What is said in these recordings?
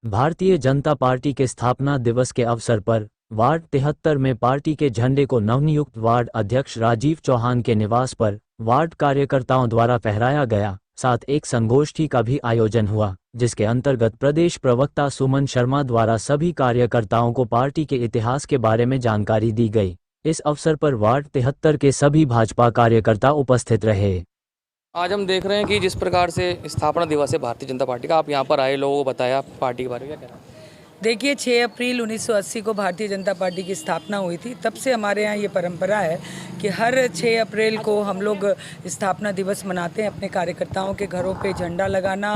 Bharatiya Janata party के स्थापना दिवस के अवसर पर वार्ड 73 में पार्टी के झंडे को नवनियुक्त वार्ड अध्यक्ष राजीव चौहान के निवास पर वार्ड कार्यकर्ताओं द्वारा फहराया गया। साथ एक संगोष्ठी का भी आयोजन हुआ, जिसके अंतर्गत प्रदेश प्रवक्ता सुमन शर्मा द्वारा सभी कार्यकर्ताओं को पार्टी के इतिहास के बारे में जानकारी दी गई। इस अवसर पर वार्ड 73 के सभी भाजपा कार्यकर्ता उपस्थित रहे। आज हम देख रहे हैं कि जिस प्रकार से स्थापना दिवस है भारतीय जनता पार्टी का, आप यहाँ पर आए, लोगों को बताया पार्टी के बारे में, क्या कहना है? देखिए, 6 अप्रैल 1980 को भारतीय जनता पार्टी की स्थापना हुई थी। तब से हमारे यहाँ ये परंपरा है कि हर 6 अप्रैल को हम लोग स्थापना दिवस मनाते हैं। अपने कार्यकर्ताओं के घरों पे झंडा लगाना,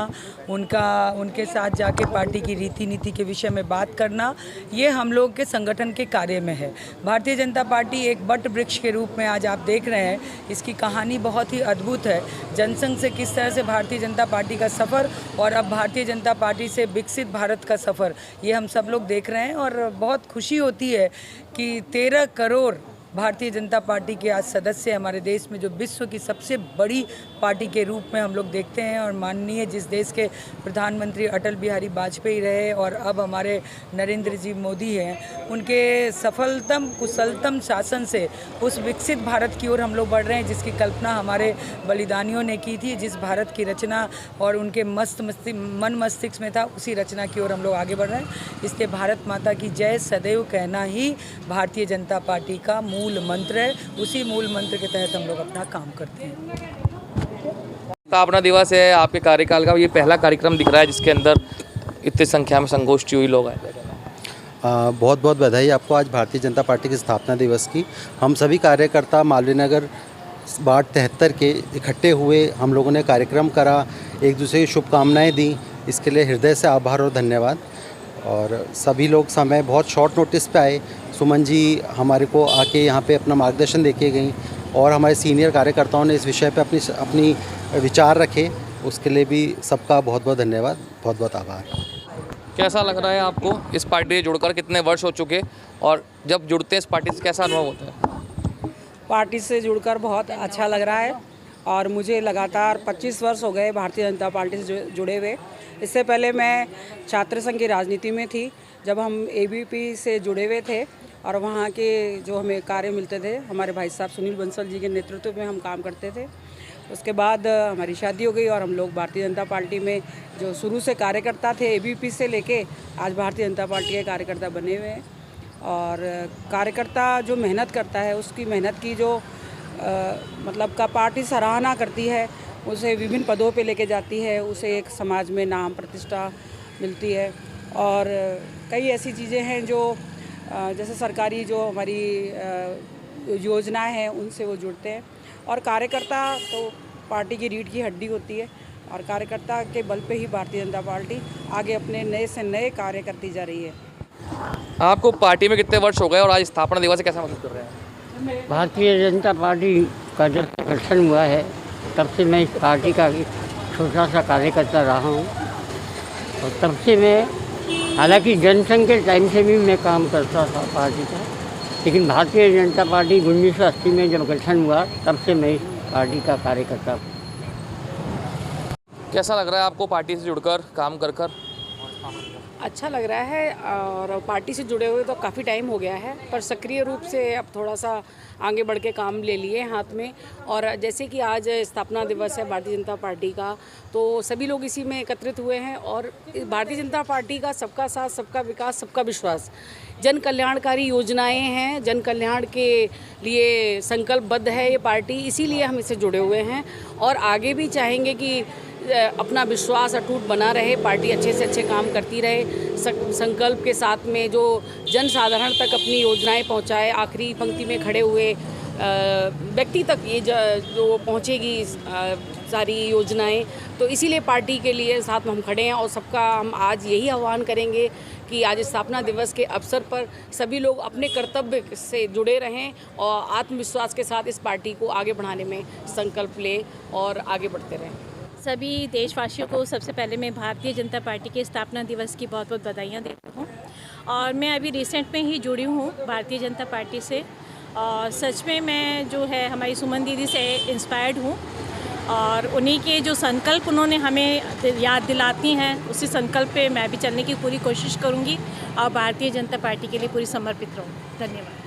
उनके साथ जाके पार्टी की रीति नीति के विषय में बात करना, ये हम लोग के संगठन के कार्य में है। भारतीय जनता पार्टी एक बट वृक्ष के रूप में आज आप देख रहे हैं। इसकी कहानी बहुत ही अद्भुत है। जनसंघ से किस तरह से भारतीय जनता पार्टी का सफ़र और अब भारतीय जनता पार्टी से विकसित भारत का सफ़र, ये हम सब लोग देख रहे हैं। और बहुत खुशी होती है कि 13 करोड़ भारतीय जनता पार्टी के आज सदस्य हमारे देश में, जो विश्व की सबसे बड़ी पार्टी के रूप में हम लोग देखते हैं। और माननीय जिस देश के प्रधानमंत्री अटल बिहारी वाजपेयी रहे और अब हमारे नरेंद्र जी मोदी हैं, उनके सफलतम कुशलतम शासन से उस विकसित भारत की ओर हम लोग बढ़ रहे हैं, जिसकी कल्पना हमारे बलिदानियों ने की थी। जिस भारत की रचना और उनके मन मस्तिष्क में था, उसी रचना की ओर हम लोग आगे बढ़ रहे हैं। इसलिए भारत माता की जय सदैव कहना ही भारतीय जनता पार्टी का मूल मंत्र है। उसी मूल मंत्र के तहत हम लोग अपना काम करते हैं। स्थापना दिवस है आपके कार्यकाल का, ये पहला कार्यक्रम दिख रहा है जिसके अंदर इतनी संख्या में संगोष्ठी हुई, लोग आए। बहुत बहुत बधाई आपको आज भारतीय जनता पार्टी की स्थापना दिवस की। हम सभी कार्यकर्ता मालवीय नगर वार्ड 73 के इकट्ठे हुए, हम लोगों ने कार्यक्रम करा, एक दूसरे की शुभकामनाएँ दी। इसके लिए हृदय से आभार और धन्यवाद। और सभी लोग समय बहुत शॉर्ट नोटिस पे आए। सुमन जी हमारे को आके यहाँ पे अपना मार्गदर्शन देके गई और हमारे सीनियर कार्यकर्ताओं ने इस विषय पे अपनी विचार रखे, उसके लिए भी सबका बहुत बहुत धन्यवाद, बहुत बहुत आभार। कैसा लग रहा है आपको इस पार्टी से जुड़कर? कितने वर्ष हो चुके और जब जुड़ते हैं इस पार्टी से कैसा अनुभव होता है? पार्टी से जुड़कर बहुत अच्छा लग रहा है और मुझे लगातार 25 वर्ष हो गए भारतीय जनता पार्टी से जुड़े हुए। इससे पहले मैं छात्र संघ की राजनीति में थी, जब हम एबीपी से जुड़े हुए थे और वहाँ के जो हमें कार्य मिलते थे, हमारे भाई साहब सुनील बंसल जी के नेतृत्व में हम काम करते थे। उसके बाद हमारी शादी हो गई और हम लोग भारतीय जनता पार्टी में जो शुरू से कार्यकर्ता थे, एबीपी से लेके आज भारतीय जनता पार्टी के कार्यकर्ता बने हुए हैं। और कार्यकर्ता जो मेहनत करता है, उसकी मेहनत की जो मतलब का पार्टी सराहना करती है, उसे विभिन्न पदों पे लेके जाती है, उसे एक समाज में नाम प्रतिष्ठा मिलती है। और कई ऐसी चीज़ें हैं जो जैसे सरकारी जो हमारी योजनाएं हैं, उनसे वो जुड़ते हैं। और कार्यकर्ता तो पार्टी की रीढ़ की हड्डी होती है और कार्यकर्ता के बल पे ही भारतीय जनता पार्टी आगे अपने नए से नए कार्य करती जा रही है। आपको पार्टी में कितने वर्ष हो गए और आज स्थापना दिवस से कैसा महसूस कर रहे हैं? भारतीय जनता पार्टी का जब गठन हुआ है, तब से मैं इस पार्टी का छोटा सा कार्यकर्ता रहा हूँ और तब से मैं, हालांकि जनसंघ के टाइम से भी मैं काम करता था पार्टी का, लेकिन भारतीय जनता पार्टी 1980 में जब गठन हुआ, तब से मैं इस पार्टी का कार्यकर्ता हूँ। कैसा लग रहा है आपको पार्टी से जुड़कर काम कर कर? अच्छा लग रहा है और पार्टी से जुड़े हुए तो काफ़ी टाइम हो गया है, पर सक्रिय रूप से अब थोड़ा सा आगे बढ़ के काम ले लिए हाथ में। और जैसे कि आज स्थापना दिवस है भारतीय जनता पार्टी का, तो सभी लोग इसी में एकत्रित हुए हैं। और भारतीय जनता पार्टी का सबका साथ, सबका विकास, सबका विश्वास, जन कल्याणकारी योजनाएं हैं, जन कल्याण के लिए संकल्पबद्ध है ये पार्टी, इसीलिए हम इससे जुड़े हुए हैं और आगे भी चाहेंगे कि अपना विश्वास अटूट बना रहे, पार्टी अच्छे से अच्छे काम करती रहे, संकल्प के साथ में जो जन साधारण तक अपनी योजनाएं पहुंचाए, आखिरी पंक्ति में खड़े हुए व्यक्ति तक ये जो पहुंचेगी सारी योजनाएं। तो इसीलिए पार्टी के लिए साथ में हम खड़े हैं और सबका हम आज यही आह्वान करेंगे कि आज स्थापना दिवस के अवसर पर सभी लोग अपने कर्तव्य से जुड़े रहें और आत्मविश्वास के साथ इस पार्टी को आगे बढ़ाने में संकल्प लें और आगे बढ़ते रहें। सभी देशवासियों को सबसे पहले मैं भारतीय जनता पार्टी के स्थापना दिवस की बहुत बहुत बधाइयाँ देती हूँ। और मैं अभी रिसेंट में ही जुड़ी हूँ भारतीय जनता पार्टी से और सच में मैं जो है हमारी सुमन दीदी से इंस्पायर्ड हूँ और उन्हीं के जो संकल्प उन्होंने हमें याद दिलाती हैं, उसी संकल्प पे मैं भी चलने की पूरी कोशिश करूँगी और भारतीय जनता पार्टी के लिए पूरी समर्पित रहूँ। धन्यवाद।